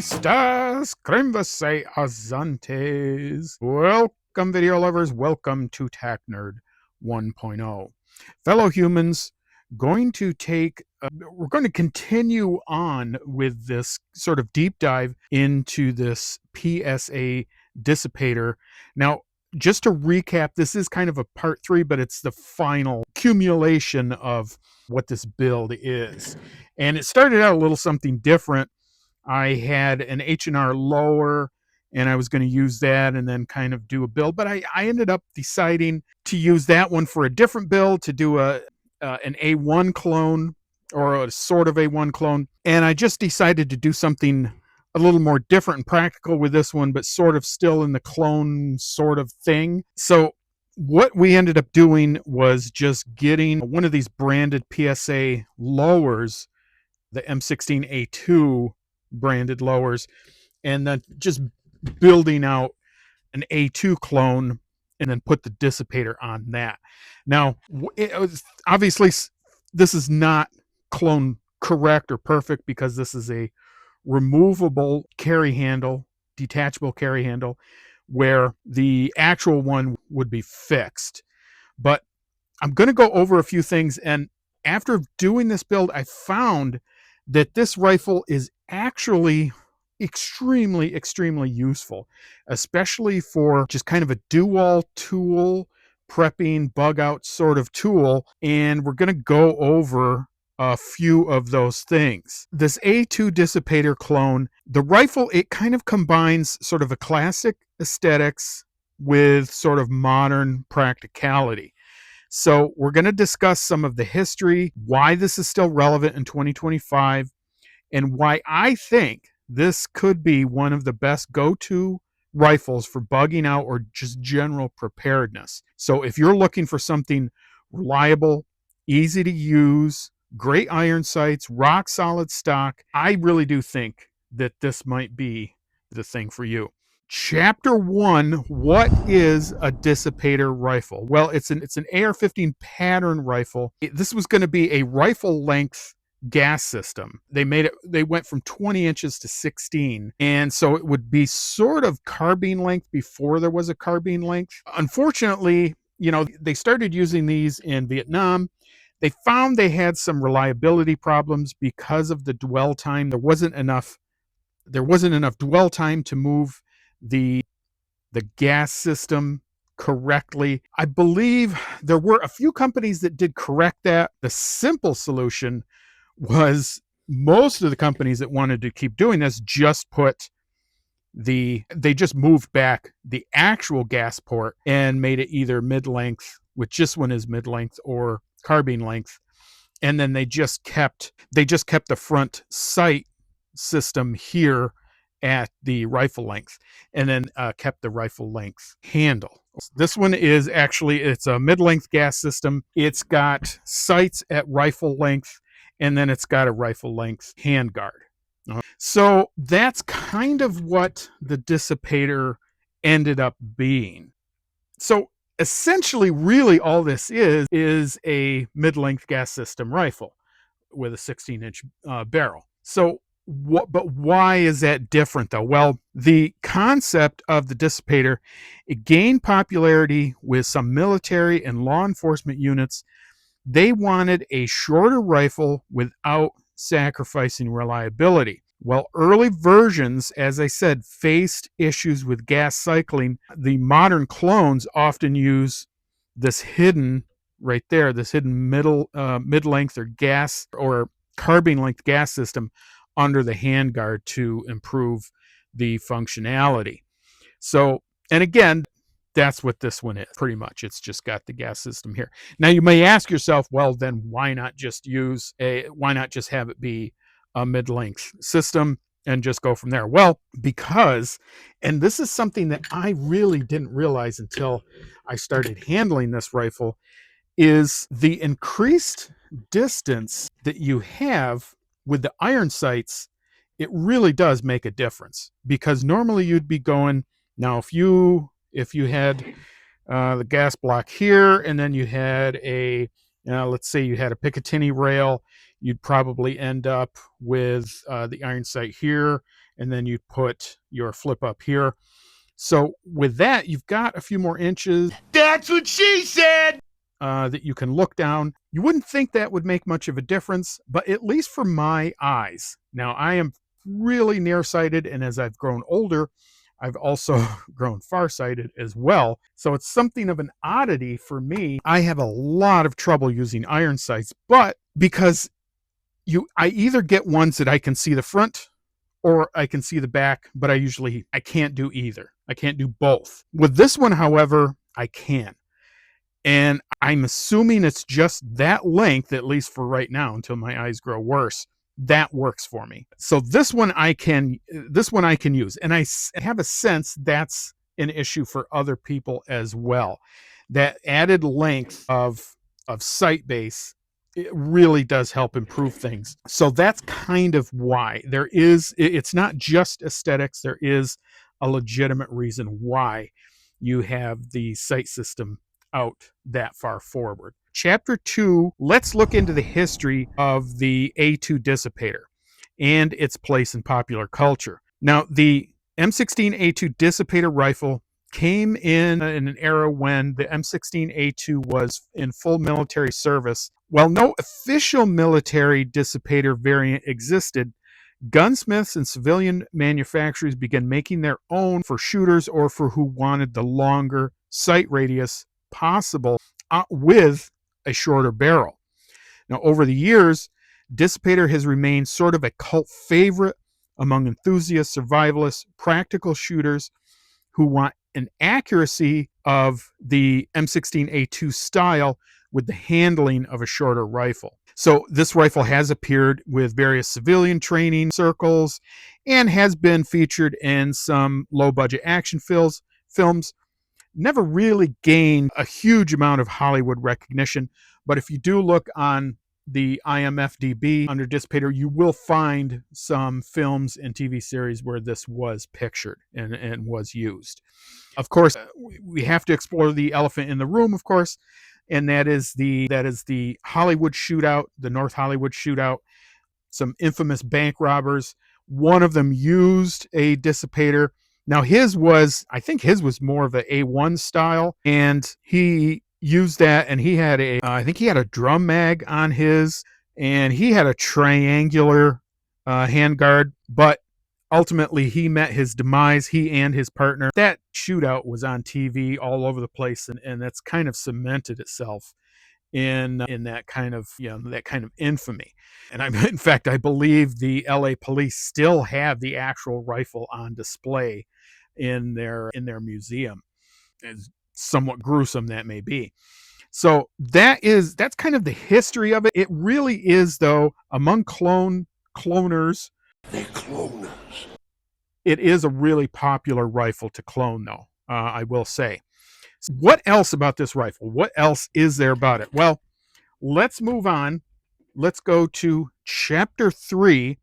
Estas, Cremvase Azantes. Welcome, video lovers. Welcome to Tac Nerd 1.0. Fellow humans, we're going to continue on with this sort of deep dive into this PSA dissipator. Now, just to recap, this is kind of a part 3, but it's the final accumulation of what this build is. And it started out a little something different. I had an H&R lower, and I was going to use that and then kind of do a build. But I ended up deciding to use that one for a different build, to do an A1 clone, or a sort of A1 clone. And I just decided to do something a little more different and practical with this one, but sort of still in the clone sort of thing. So what we ended up doing was just getting one of these branded PSA lowers, the M16A2 branded lowers, and then just building out an A2 clone and then put the dissipator on that. Now, obviously, this is not clone correct or perfect, because this is a removable carry handle, detachable carry handle, where the actual one would be fixed. But I'm going to go over a few things, and after doing this build, I found that this rifle is actually extremely useful, especially for just kind of a dual tool prepping, bug out sort of tool. And we're going to go over a few of those things. This A2 dissipator clone, the rifle, it kind of combines sort of a classic aesthetics with sort of modern practicality. So we're going to discuss some of the history, why this is still relevant in 2025, and why I think this could be one of the best go-to rifles for bugging out or just general preparedness. So if you're looking for something reliable, easy to use, great iron sights, rock solid stock, I really do think that this might be the thing for you. Chapter 1, what is a dissipator rifle? Well, it's an AR-15 pattern rifle. This was going to be a rifle length gas system. They went from 20 inches to 16. And so it would be sort of carbine length before there was a carbine length. Unfortunately, they started using these in Vietnam. They found they had some reliability problems because of the dwell time. There wasn't enough dwell time to move the gas system correctly. I believe there were a few companies that did correct that. The simple solution was most of the companies that wanted to keep doing this just they just moved back the actual gas port and made it either mid-length, which this one is mid-length, or carbine length. And then they just kept the front sight system here at the rifle length, and then kept the rifle length handle. This one is it's a mid-length gas system. It's got sights at rifle length, and then it's got a rifle length handguard. So that's kind of what the dissipator ended up being. So essentially, really all this is a mid-length gas system rifle with a 16-inch barrel. So but why is that different, though? Well, the concept of the dissipator, it gained popularity with some military and law enforcement units. They wanted a shorter rifle without sacrificing reliability. Well, early versions, as I said, faced issues with gas cycling. The modern clones often use this hidden right there, this hidden mid-length or gas or carbine length gas system under the handguard to improve the functionality. So, and again, that's what this one is, pretty much. It's just got the gas system here. Now, you may ask yourself, well, then why not just have it be a mid-length system and just go from there? Well, because, and this is something that I really didn't realize until I started handling this rifle, is the increased distance that you have with the iron sights. It really does make a difference, because normally you'd be going, now if you had the gas block here, and then you had let's say you had a Picatinny rail, you'd probably end up with the iron sight here, and then you put your flip up here. So with that, you've got a few more inches. That's what she said! That you can look down. You wouldn't think that would make much of a difference, but at least for my eyes. Now, I am really nearsighted, and as I've grown older, I've also grown farsighted as well. So it's something of an oddity for me. I have a lot of trouble using iron sights, but because I either get ones that I can see the front or I can see the back, but I can't do either. I can't do both. With this one, however, I can. And I'm assuming it's just that length, at least for right now, until my eyes grow worse. That works for me. So this one I can use. And I have a sense that's an issue for other people as well. That added length of sight base, it really does help improve things. So that's kind of why it's not just aesthetics. There is a legitimate reason why you have the sight system out that far forward. Chapter 2, let's look into the history of the A2 Dissipator and its place in popular culture. Now, the M16A2 Dissipator rifle came in an era when the M16A2 was in full military service. While no official military dissipator variant existed, gunsmiths and civilian manufacturers began making their own for shooters or for who wanted the longer sight radius possible with a shorter barrel. Now, over the years, Dissipator has remained sort of a cult favorite among enthusiasts, survivalists, practical shooters who want an accuracy of the M16A2 style with the handling of a shorter rifle. So this rifle has appeared with various civilian training circles and has been featured in some low-budget action films. Never really gained a huge amount of Hollywood recognition, but if you do look on the IMFDB under Dissipator, you will find some films and TV series where this was pictured and was used. Of course, we have to explore the elephant in the room, of course, and that is the Hollywood shootout, the North Hollywood shootout. Some infamous bank robbers. One of them used a dissipator. Now I think his was more of an A1 style, and he used that, and he had I think he had a drum mag on his, and he had a triangular handguard, but ultimately he met his demise, he and his partner. That shootout was on TV all over the place, and that's kind of cemented itself in that kind of infamy. And in fact, I believe the LA police still have the actual rifle on display in their museum, as somewhat gruesome that may be. So that's kind of the history of it. It really is, though, among cloners, They're cloners. it is a really popular rifle to clone, though, I will say. So what else about this rifle? What else is there about it? Well, let's move on. Let's go to chapter 3.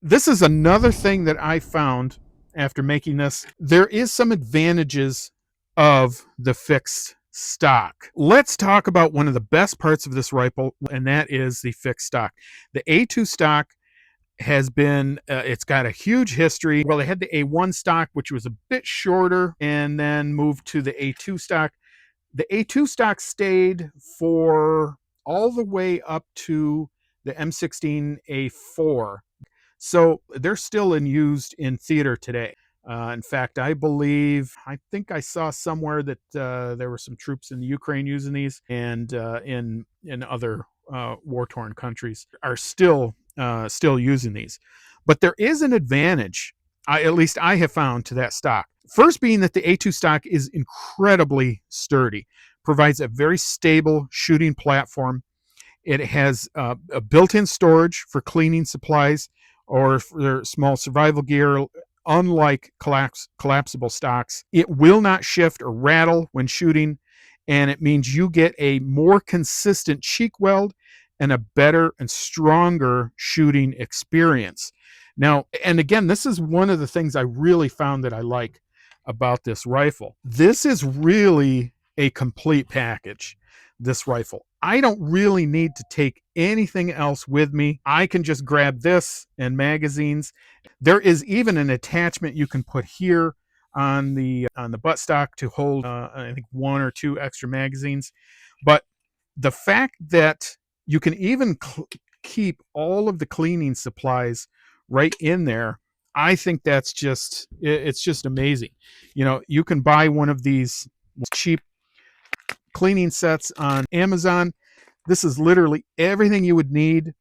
This is another thing that I found after making this. There is some advantages of the fixed stock. Let's talk about one of the best parts of this rifle, and that is the fixed stock. The A2 stock has been, it's got a huge history. Well, they had the A1 stock, which was a bit shorter, and then moved to the A2 stock. The A2 stock stayed for all the way up to the M16A4. So they're still used in theater today. In fact, I think I saw somewhere that there were some troops in the Ukraine using these, and in other war-torn countries are still using these. But there is an advantage, at least I have found, to that stock. First being that the A2 stock is incredibly sturdy, provides a very stable shooting platform. It has a built-in storage for cleaning supplies or for small survival gear. Unlike collapsible stocks, it will not shift or rattle when shooting, and it means you get a more consistent cheek weld and a better and stronger shooting experience. Now, and again, this is one of the things I really found that I like about this rifle. This is really a complete package. this rifle. I don't really need to take anything else with me. I can just grab this and magazines. There is even an attachment you can put here on the buttstock to hold I think 1 or 2 extra magazines. But the fact that you can even keep all of the cleaning supplies right in there, I think that's just, it's just amazing. You know, you can buy one of these cheap cleaning sets on Amazon. This is literally everything you would need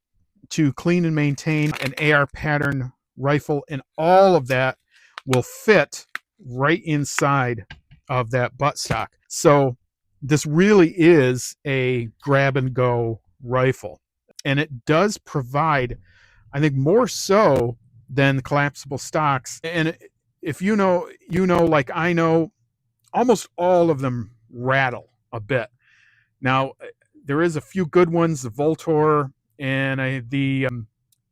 to clean and maintain an AR pattern rifle, and all of that will fit right inside of that buttstock. So this really is a grab and go rifle, and it does provide, I think, more so than the collapsible stocks. And if you know, like I know, almost all of them rattle a bit. Now, there is a few good ones, the Voltor and the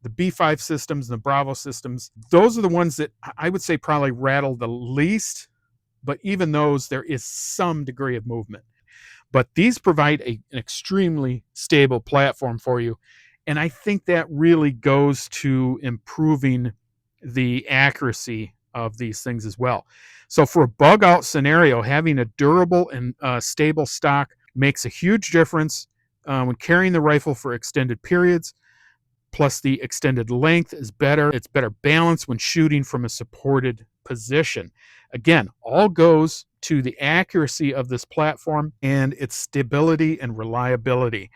B5 systems and the Bravo systems. Those are the ones that I would say probably rattle the least, but even those, there is some degree of movement. But these provide an extremely stable platform for you. And I think that really goes to improving the accuracy of these things as well. So for a bug out scenario, having a durable and stable stock makes a huge difference when carrying the rifle for extended periods. Plus, the extended length is better. It's better balanced when shooting from a supported position. Again, all goes to the accuracy of this platform and its stability and reliability.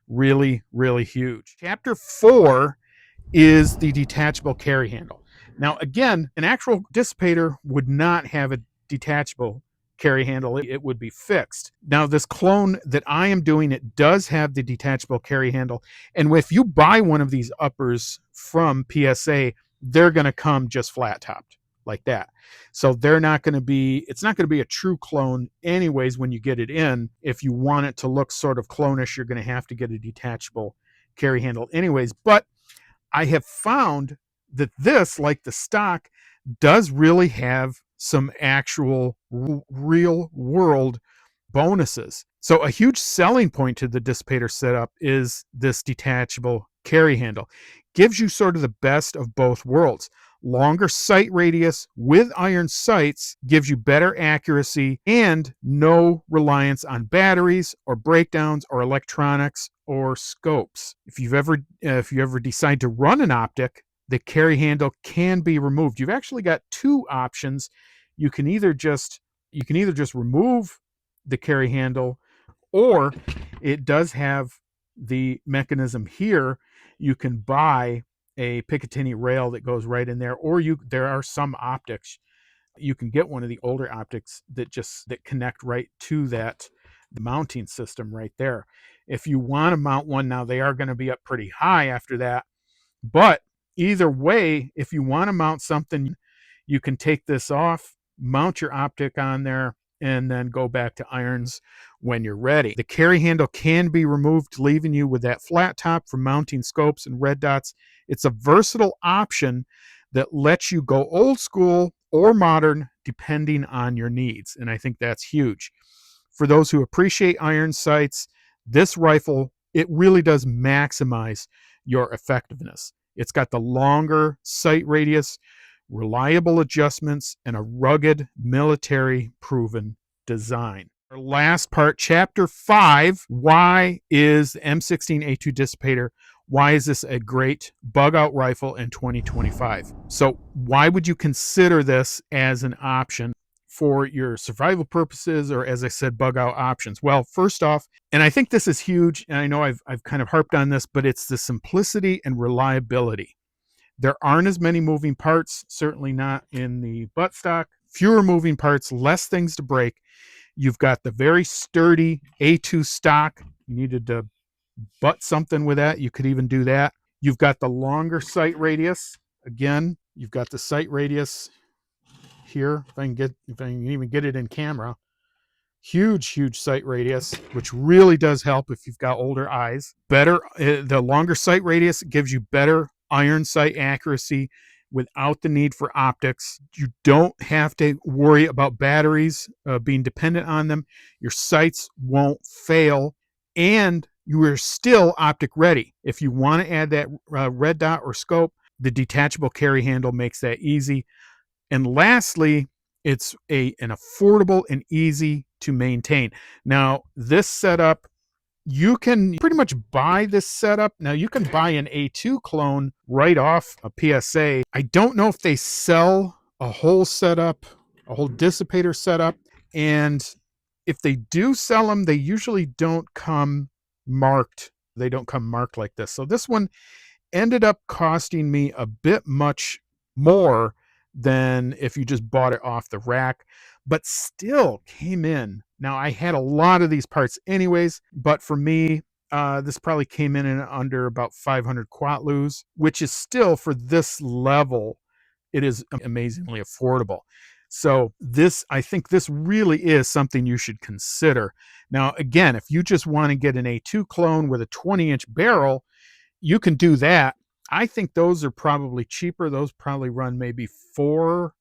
Really, really huge. Chapter 4 is the detachable carry handle. Now, again, an actual dissipator would not have a detachable carry handle. It would be fixed. Now, this clone that I am doing, it does have the detachable carry handle. And if you buy one of these uppers from PSA, they're going to come just flat topped like that. So they're not going to be, it's not going to be a true clone anyways when you get it in. If you want it to look sort of clonish, you're going to have to get a detachable carry handle anyways. But I have found that this, like the stock, does really have some actual real world bonuses. So a huge selling point to the dissipator setup is this detachable carry handle. Gives you sort of the best of both worlds. Longer sight radius with iron sights gives you better accuracy and no reliance on batteries or breakdowns or electronics or scopes. If you ever decide to run an optic, the carry handle can be removed. You've actually got two options. You can either just remove the carry handle, or it does have the mechanism here. You can buy a Picatinny rail that goes right in there, or there are some optics. You can get one of the older optics that connect right to that, the mounting system right there. If you want to mount one, now they are going to be up pretty high after that. But either way, if you want to mount something, you can take this off, mount your optic on there, and then go back to irons when you're ready. The carry handle can be removed, leaving you with that flat top for mounting scopes and red dots. It's a versatile option that lets you go old school or modern depending on your needs, and I think that's huge. For those who appreciate iron sights, this rifle, it really does maximize your effectiveness. It's got the longer sight radius, reliable adjustments, and a rugged, military-proven design. Our last part, Chapter 5, why is the M16A2 Dissipator, why is this a great bug-out rifle in 2025? So why would you consider this as an option for your survival purposes, or, as I said, bug-out options? Well, first off, and I think this is huge, and I know I've kind of harped on this, but it's the simplicity and reliability. There aren't as many moving parts, certainly not in the buttstock. Fewer moving parts, less things to break. You've got the very sturdy A2 stock. You needed to butt something with that, you could even do that. You've got the longer sight radius. Again, you've got the sight radius here. If I can even get it in camera. Huge sight radius, which really does help if you've got older eyes. The longer sight radius gives you better iron sight accuracy without the need for optics. You don't have to worry about batteries being dependent on them. Your sights won't fail. and you are still optic ready. If you want to add that red dot or scope, the detachable carry handle makes that easy. And lastly, it's an affordable and easy to maintain. Now, this setup, you can pretty much buy this setup. Now, you can buy an A2 clone right off a PSA. I don't know if they sell a whole setup, a whole dissipator setup. And if they do sell them, they usually don't come marked. They don't come marked like this. So this one ended up costing me a bit much more than if you just bought it off the rack, but still came in. Now, I had a lot of these parts anyways, but for me, this probably came in under about 500 quatlus, which is still, for this level, it is amazingly affordable. So I think this really is something you should consider. Now, again, if you just want to get an A2 clone with a 20-inch barrel, you can do that. I think those are probably cheaper. Those probably run maybe 400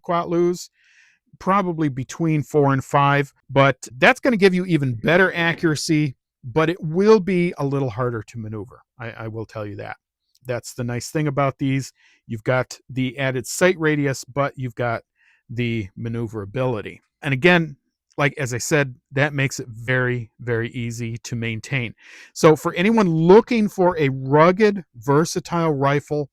quatlus, probably between 4 and 5, but that's going to give you even better accuracy, but it will be a little harder to maneuver. I will tell you that. That's the nice thing about these. You've got the added sight radius, but you've got the maneuverability. And again, like as I said, that makes it very, very easy to maintain. So for anyone looking for a rugged, versatile rifle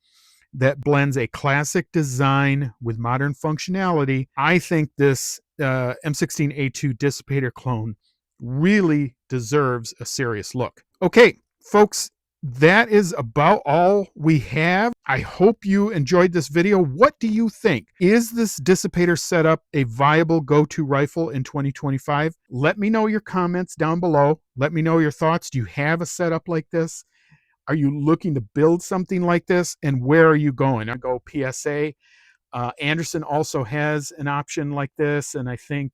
that blends a classic design with modern functionality, I think this M16A2 Dissipator clone really deserves a serious look. Okay, folks, that is about all we have. I hope you enjoyed this video. What do you think? Is this dissipator setup a viable go-to rifle in 2025? Let me know your comments down below. Let me know your thoughts. Do you have a setup like this? Are you looking to build something like this? And where are you going? I go PSA. Anderson also has an option like this, and I think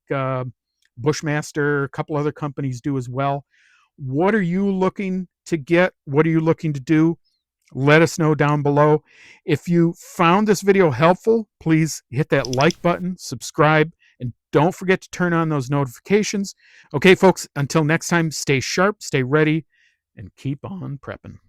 Bushmaster, a couple other companies do as well. What are you looking to get? What are you looking to do? Let us know down below. If you found this video helpful, please hit that like button, subscribe, and don't forget to turn on those notifications. Okay, folks, until next time, stay sharp, stay ready, and keep on prepping.